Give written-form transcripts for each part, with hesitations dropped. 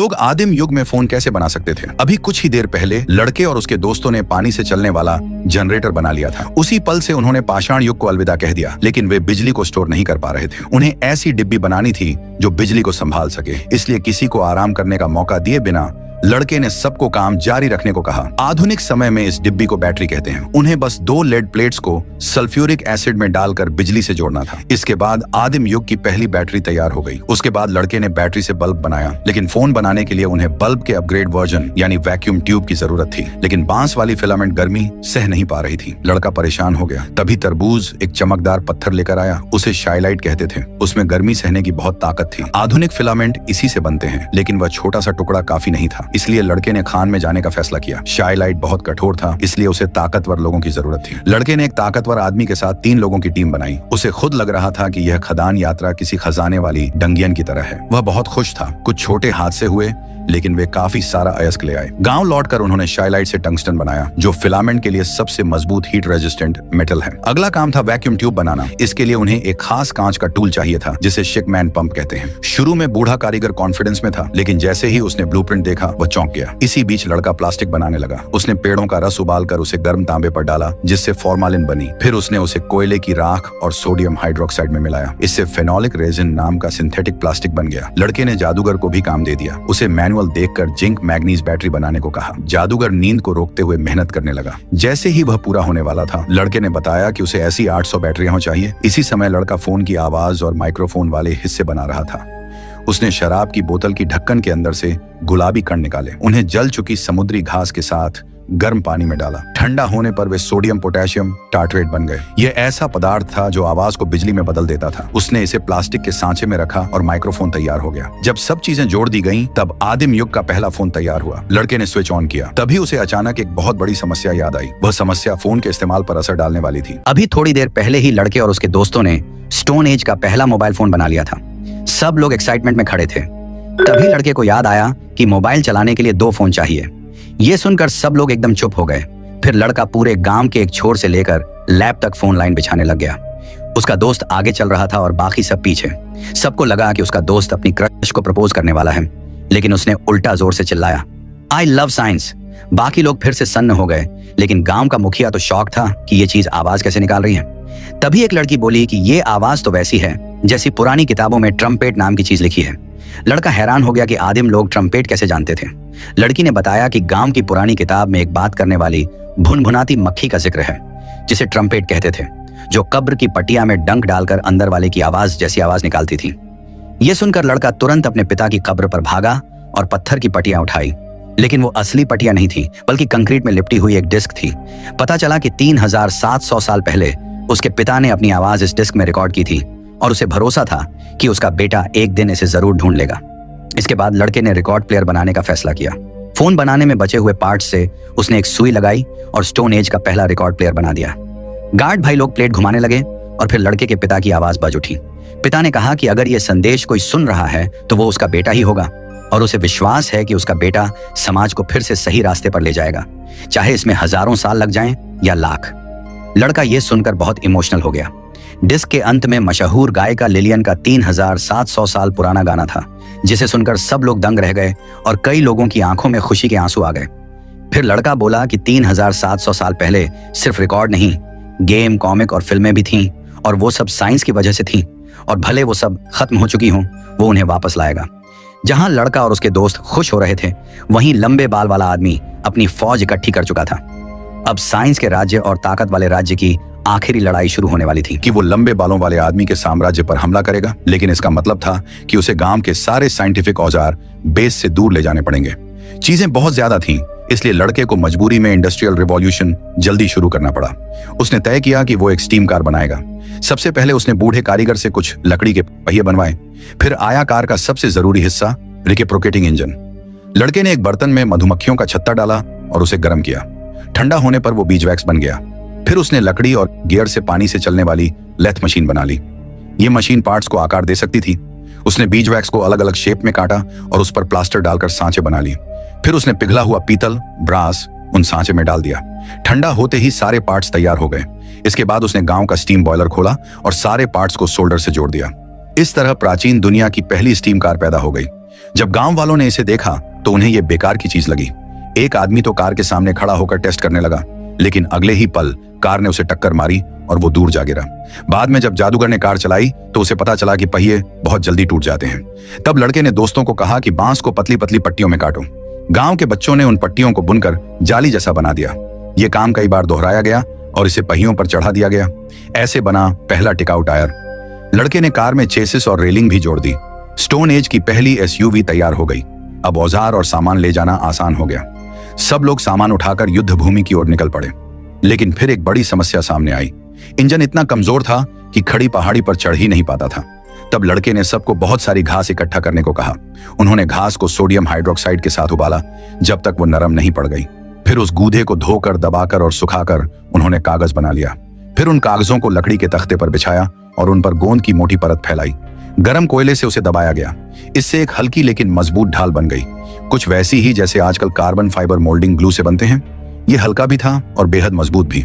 लोग आदिम युग में फोन कैसे बना सकते थे? अभी कुछ ही देर पहले लड़के और उसके दोस्तों ने पानी से चलने वाला जनरेटर बना लिया था। उसी पल से उन्होंने पाषाण युग को अलविदा कह दिया, लेकिन वे बिजली को स्टोर नहीं कर पा रहे थे। उन्हें ऐसी डिब्बी बनानी थी जो बिजली को संभाल सके, इसलिए किसी को आराम करने का मौका दिए बिना लड़के ने सबको काम जारी रखने को कहा। आधुनिक समय में इस डिब्बी को बैटरी कहते हैं। उन्हें बस 2 लेड प्लेट्स को सल्फ्यूरिक एसिड में डालकर बिजली से जोड़ना था। इसके बाद आदिम युग की पहली बैटरी तैयार हो गई। उसके बाद लड़के ने बैटरी से बल्ब बनाया, लेकिन फोन बनाने के लिए उन्हें बल्ब के अपग्रेड वर्जन यानी वैक्यूम ट्यूब की जरूरत थी। लेकिन बांस वाली फिलामेंट गर्मी सह नहीं पा रही थी। लड़का परेशान हो गया। तभी तरबूज एक चमकदार पत्थर लेकर आया। उसे शाइलाइट कहते थे। उसमें गर्मी सहने की बहुत ताकत थी। आधुनिक फिलामेंट इसी से बनते हैं, लेकिन वह छोटा सा टुकड़ा काफी नहीं था। इसलिए लड़के ने खान में जाने का फैसला किया। शाइलाइट बहुत कठोर था, इसलिए उसे ताकतवर लोगों की जरूरत थी। लड़के ने एक ताकतवर आदमी के साथ 3 लोगों की टीम बनाई। उसे खुद लग रहा था कि यह खदान यात्रा किसी खजाने वाली डंगियन की तरह है। वह बहुत खुश था। कुछ छोटे हादसे हुए, लेकिन वे काफी सारा अयस्क ले आए। गांव लौटकर उन्होंने शाइलाइट से टंगस्टन बनाया, जो फिलामेंट के लिए सबसे मजबूत हीट रेजिस्टेंट मेटल है। अगला काम था वैक्यूम ट्यूब बनाना। इसके लिए उन्हें एक खास कांच का टूल चाहिए था, जिसे शिकमैन पंप कहते हैं। शुरू में बूढ़ा कारीगर कॉन्फिडेंस में था, लेकिन जैसे ही उसने ब्लूप्रिंट देखा वह चौंक गया। इसी बीच लड़का प्लास्टिक बनाने लगा। उसने पेड़ों का रस उबालकर उसे गर्म तांबे पर डाला, जिससे फॉर्मालिन बनी। फिर उसने उसे कोयले की राख और सोडियम हाइड्रोक्साइड में मिलाया। इससे फेनोलिक रेजिन नाम का सिंथेटिक प्लास्टिक बन गया। लड़के ने जादूगर को भी काम दे दिया। उसे मैनुअल देखकर जिंक मैग्नीज बैटरी बनाने को कहा। जादूगर नींद को रोकते हुए मेहनत करने लगा। जैसे ही वह पूरा होने वाला था, लड़के ने बताया कि उसे ऐसी 800 बैटरियां चाहिए। इसी समय लड़का फोन की आवाज और माइक्रोफोन वाले हिस्से बना रहा था। उसने शराब की बोतल की ढक्कन के अंदर से गुलाबी कण निकाले, उन्हें जल चुकी समुद्री घास के साथ गर्म पानी में डाला। ठंडा होने पर वे सोडियम पोटेशियम टार्ट्रेट बन गए। यह ऐसा पदार्थ था जो आवाज को बिजली में बदल देता था। उसने इसे प्लास्टिक के सांचे में रखा और माइक्रोफोन तैयार हो गया। जब सब चीजें जोड़ दी गईं, तब आदिम युग का पहला फोन तैयार हुआ। लड़के ने स्विच ऑन किया। तभी उसे अचानक एक बहुत बड़ी समस्या याद आई। वह समस्या फोन के इस्तेमाल पर असर डालने वाली थी। अभी थोड़ी देर पहले ही लड़के और उसके दोस्तों ने स्टोन एज का पहला मोबाइल फोन बना लिया था। सब लोग एक्साइटमेंट में खड़े थे। तभी लड़के को याद आया कि मोबाइल चलाने के लिए 2 फोन चाहिए। ये सुनकर सब लोग एकदम चुप हो गए। फिर लड़का पूरे गांव के एक छोर से लेकर लैब तक फोन लाइन बिछाने लग गया। उसका दोस्त आगे चल रहा था और बाकी सब पीछे। सबको लगा कि उसका दोस्त अपनी क्रश को प्रपोज करने वाला है, लेकिन उसने उल्टा जोर से चिल्लाया, आई लव साइंस। बाकी लोग फिर से सन्न हो गए, लेकिन गांव का मुखिया तो शॉक था कि ये चीज आवाज कैसे निकाल रही है। तभी एक लड़की बोली कि ये आवाज तो वैसी है जैसी पुरानी किताबों में ट्रम्पेट नाम की चीज लिखी है। लड़का हैरान हो गया कि आदिम लोग ट्रम्पेट कैसे जानते थे। लड़की ने बताया कि गांव की पुरानी किताब में एक बात करने वाली भुनभुनाती मक्खी का जिक्र है, जिसे ट्रम्पेट कहते थे, जो कब्र की पटिया में डंक डालकर अंदर वाले की आवाज जैसी आवाज निकालती थी। यह सुनकर लड़का तुरंत अपने पिता की कब्र पर भागा और पत्थर की पटिया उठाई, लेकिन वो असली पटिया नहीं थी, बल्कि कंक्रीट में लिपटी हुई एक डिस्क थी। पता चला कि 3700 साल पहले उसके पिता ने अपनी आवाज इस डिस्क में रिकॉर्ड की थी और उसे भरोसा था कि उसका बेटा एक दिन इसे जरूर ढूंढ लेगा। इसके बाद लड़के ने रिकॉर्ड प्लेयर बनाने का फैसला किया। फोन बनाने में बचे हुए पार्ट्स से उसने एक सुई लगाई और स्टोन एज का पहला रिकॉर्ड प्लेयर बना दिया। गार्ड भाई लोग प्लेट घुमाने लगे और फिर लड़के के पिता की आवाज बज उठी। पिता ने कहा कि अगर यह संदेश कोई सुन रहा है तो वो उसका बेटा ही होगा, और उसे विश्वास है कि उसका बेटा समाज को फिर से सही रास्ते पर ले जाएगा, चाहे इसमें हजारों साल लग जाएं या लाख। लड़का यह सुनकर बहुत इमोशनल हो गया। डिस्क के अंत में मशहूर गायिका लिलियन का 3700 साल पुराना गाना था, जिसे सुनकर सब लोग दंग रह गए और कई लोगों की आंखों में खुशी के आंसू आ गए। फिर लड़का बोला कि 3700 साल पहले सिर्फ रिकॉर्ड नहीं, गेम, कॉमिक और फिल्में भी थीं, और वो सब साइंस की वजह से थीं, और भले वो सब खत्म हो चुकी हों, वो उन्हें वापस लाएगा। जहां लड़का और उसके दोस्त खुश हो रहे थे, वहीं लंबे बाल वाला आदमी अपनी फौज इकट्ठी कर चुका था। अब साइंस के राज्य और ताकत वाले राज्य की आखिरी लड़ाई शुरू होने वाली थी। कि वो लंबे बालों वाले आदमी के साम्राज्य पर हमला करेगा, लेकिन इसका मतलब था कि उसे गांव के सारे साइंटिफिक औजार बेस से दूर ले जाने पड़ेंगे। चीजें बहुत ज्यादा थीं, इसलिए लड़के को मजबूरी में इंडस्ट्रियल रिवॉल्यूशन जल्दी शुरू करना पड़ा। उसने तय किया कि वो एक स्टीम कार बनाएगा। सबसे पहले उसने बूढ़े कारीगर से कुछ लकड़ी के पहिए बनवाए। फिर आया कार का सबसे जरूरी हिस्सा, रिसिप्रोकेटिंग इंजन। लड़के ने एक बर्तन में मधुमक्खियों का छत्ता डाला और उसे गर्म किया। ठंडा होने पर वो बीजवैक्स बन गया। फिर उसने लकड़ी और गियर से पानी से चलने वाली लेथ मशीन बना ली। ये मशीन पार्ट्स को आकार दे सकती थी। उसने बीजवैक्स को अलग अलग शेप में काटा और उस पर प्लास्टर डालकर सांचे बना लिए। फिर उसने पिघला हुआ पीतल, ब्रास उन सांचे में डाल दिया। ठंडा होते ही सारे पार्ट्स तैयार हो गए। इसके बाद उसने गांव का स्टीम बॉयलर खोला और सारे पार्ट्स को सोल्डर से जोड़ दिया। इस तरह प्राचीन दुनिया की पहली स्टीम कार पैदा हो गई। जब गांव वालों ने इसे देखा तो उन्हें यह बेकार की चीज लगी। एक आदमी तो कार के सामने खड़ा होकर टेस्ट करने लगा, लेकिन अगले ही पल कार ने उसे टक्कर मारी और वो दूर जा गिरा। बाद में जब जादूगर ने कार चलाई तो उसे पता चला कि पहिए बहुत जल्दी टूट जाते हैं। तब लड़के ने दोस्तों को कहा कि बांस को पतली पतली पट्टियों में काटो। गांव के बच्चों ने उन पट्टियों को बुनकर जाली जैसा बना दिया। ये काम कई बार दोहराया गया और इसे पहियों पर चढ़ा दिया गया। ऐसे बना पहला टिकाऊ टायर। लड़के ने कार में चेसिस और रेलिंग भी जोड़ दी। स्टोन एज की पहली एसयूवी तैयार हो गई। अब औजार और सामान ले जाना आसान हो गया। सब लोग सामान उठाकर युद्ध भूमि की ओर निकल पड़े। लेकिन फिर एक बड़ी समस्या सामने आई। इंजन इतना कमजोर था कि खड़ी पहाड़ी पर चढ़ ही नहीं पाता था। तब लड़के ने सबको बहुत सारी घास इकट्ठा करने को कहा। उन्होंने घास को सोडियम हाइड्रोक्साइड के साथ उबाला जब तक वो नरम नहीं पड़ गई। फिर उस गूदे को धोकर, दबाकर और सुखाकर उन्होंने कागज बना लिया। फिर उन कागजों को लकड़ी के तख्ते पर बिछाया और उन पर गोंद की मोटी परत फैलाई। गर्म कोयले से उसे दबाया गया। इससे एक हल्की लेकिन मजबूत ढाल बन गई, कुछ वैसी ही जैसे आजकल कार्बन फाइबर मोल्डिंग ग्लू से बनते हैं। ये हल्का भी था और बेहद मजबूत भी।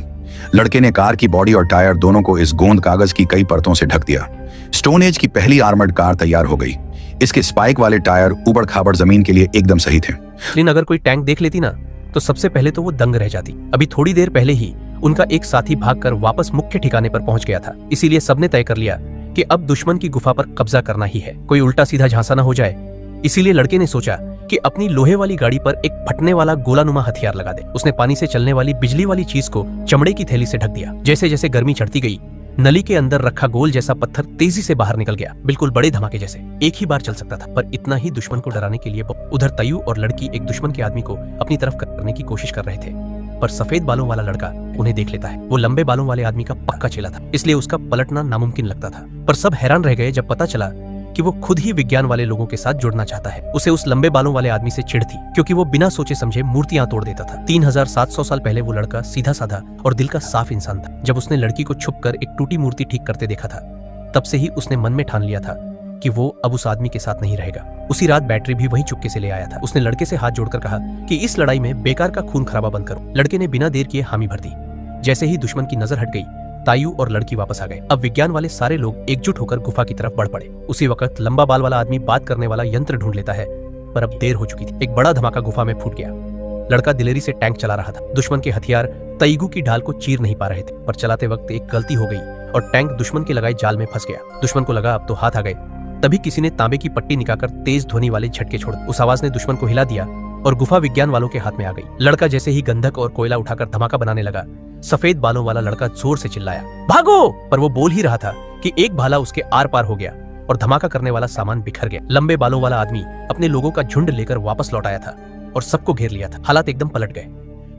लड़के ने कार की बॉडी और टायर दोनों को इस गोंद कागज की कई परतों से ढक दिया। स्टोन एज की पहली आर्मर्ड कार तैयार हो गई। इसके स्पाइक वाले टायर उबड़ खाबड़ जमीन के लिए एकदम सही थे। लेकिन अगर कोई टैंक देख लेती ना तो सबसे पहले तो वो दंग रह जाती। अभी थोड़ी देर पहले ही उनका एक साथी भागकर वापस मुख्य ठिकाने पर पहुंच गया था। इसीलिए सबने तय कर लिया कि अब दुश्मन की गुफा पर कब्जा करना ही है, कोई उल्टा सीधा झांसा ना हो जाए। इसीलिए लड़के ने सोचा कि अपनी लोहे वाली गाड़ी पर एक फटने वाला गोलानुमा हथियार लगा दे। उसने पानी से चलने वाली बिजली वाली चीज को चमड़े की थैली से ढक दिया। जैसे जैसे गर्मी चढ़ती गई, नली के अंदर रखा गोल जैसा पत्थर तेजी से बाहर निकल गया, बिल्कुल बड़े धमाके जैसे। एक ही बार चल सकता था, पर इतना ही दुश्मन को डराने के लिए। उधर तयू और लड़की एक दुश्मन के आदमी को अपनी तरफ करने की कोशिश कर रहे थे, पर सफेद बालों वाला लड़का उन्हें देख लेता है। वो लंबे बालों वाले आदमी का पक्का चेला था, इसलिए उसका पलटना नामुमकिन लगता था। पर सब हैरान रह गए जब पता चला कि वो खुद ही विज्ञान वाले लोगों के साथ जुड़ना चाहता है। उसे उस लंबे बालों वाले आदमी से चिढ़ थी, क्योंकि वो बिना सोचे समझे मूर्तियां तोड़ देता था। 3700 साल पहले वो लड़का सीधा साधा और दिल का साफ इंसान था। जब उसने लड़की को छुपकर एक टूटी मूर्ति ठीक करते देखा था, तब से ही उसने मन में ठान लिया था कि वो अब उस आदमी के साथ नहीं रहेगा। उसी रात बैटरी भी वही चुपके से ले आया था। उसने लड़के से हाथ जोड़कर कहा कि इस लड़ाई में बेकार का खून खराबा बंद करो। लड़के ने बिना देर किए हामी भर दी। जैसे ही दुश्मन की नजर हट गई, तायू और लड़की वापस आ गए। अब विज्ञान वाले सारे लोग एकजुट होकर गुफा की तरफ बढ़ पड़े। उसी वक्त लंबा बाल वाला आदमी बात करने वाला यंत्र ढूंढ लेता है, पर अब देर हो चुकी थी। एक बड़ा धमाका गुफा में फूट गया। लड़का दिलेरी से टैंक चला रहा था। दुश्मन के हथियार तईगू की ढाल को चीर नहीं पा रहे थे, पर चलाते वक्त एक गलती हो गई और टैंक दुश्मन के लगाए जाल में फंस गया। दुश्मन को लगा अब तो हाथ आ गए। तभी किसी ने तांबे की पट्टी निकालकर तेज ध्वनि वाले झटके छोड़। उस आवाज ने दुश्मन को हिला दिया और गुफा विज्ञान वालों के हाथ में आ गई। लड़का जैसे ही गंधक और कोयला उठाकर धमाका बनाने लगा, सफेद बालों वाला लड़का जोर से चिल्लाया, भागो! पर वो बोल ही रहा था कि एक भाला उसके आर पार हो गया और धमाका करने वाला सामान बिखर गया। लंबे बालों वाला आदमी अपने लोगों का झुंड लेकर वापस लौट आया था और सबको घेर लिया था। हालात एकदम पलट गए।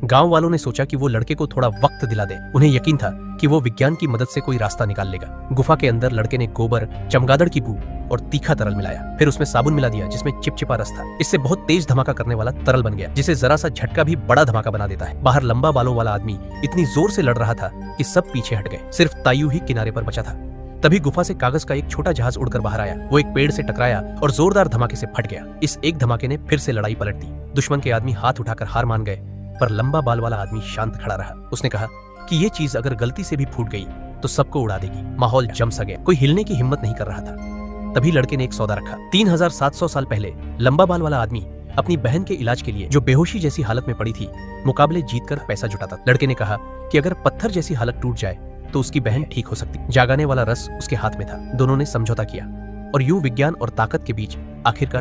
गांव वालों ने सोचा कि वो लड़के को थोड़ा वक्त दिला दे। उन्हें यकीन था कि वो विज्ञान की मदद से कोई रास्ता निकाल लेगा। गुफा के अंदर लड़के ने गोबर, चमगादड़ की बू और तीखा तरल मिलाया। फिर उसमें साबुन मिला दिया जिसमें चिपचिपा रस था। इससे बहुत तेज धमाका करने वाला तरल बन गया, जिसे जरा सा झटका भी बड़ा धमाका बना देता है। बाहर लंबा बालों वाला आदमी इतनी जोर से लड़ रहा था कि सब पीछे हट गए। सिर्फ तायू ही किनारे पर बचा था। तभी गुफा से कागज का एक छोटा जहाज उड़कर बाहर आया। वो एक पेड़ से टकराया और जोरदार धमाके से फट गया। इस एक धमाके ने फिर से लड़ाई पलट दी। दुश्मन के आदमी हाथ उठाकर हार मान गए, पर लंबा बाल वाला आदमी शांत खड़ा रहा। उसने कहा कि ये चीज अगर गलती से भी फूट गई तो सबको उड़ा देगी। माहौल जम सा गया। कोई हिलने की हिम्मत नहीं कर रहा था। तभी लड़के ने एक सौदा रखा। 3700 साल पहले लंबा बाल वाला आदमी अपनी बहन के इलाज के लिए, जो बेहोशी जैसी हालत में पड़ी थी, मुकाबले जीतकर पैसा जुटाता। लड़के ने कहा कि अगर पत्थर जैसी हालत टूट जाए तो उसकी बहन ठीक हो सकती। जागाने वाला रस उसके हाथ में था। दोनों ने समझौता किया और यूं विज्ञान और ताकत के बीच आखिरकार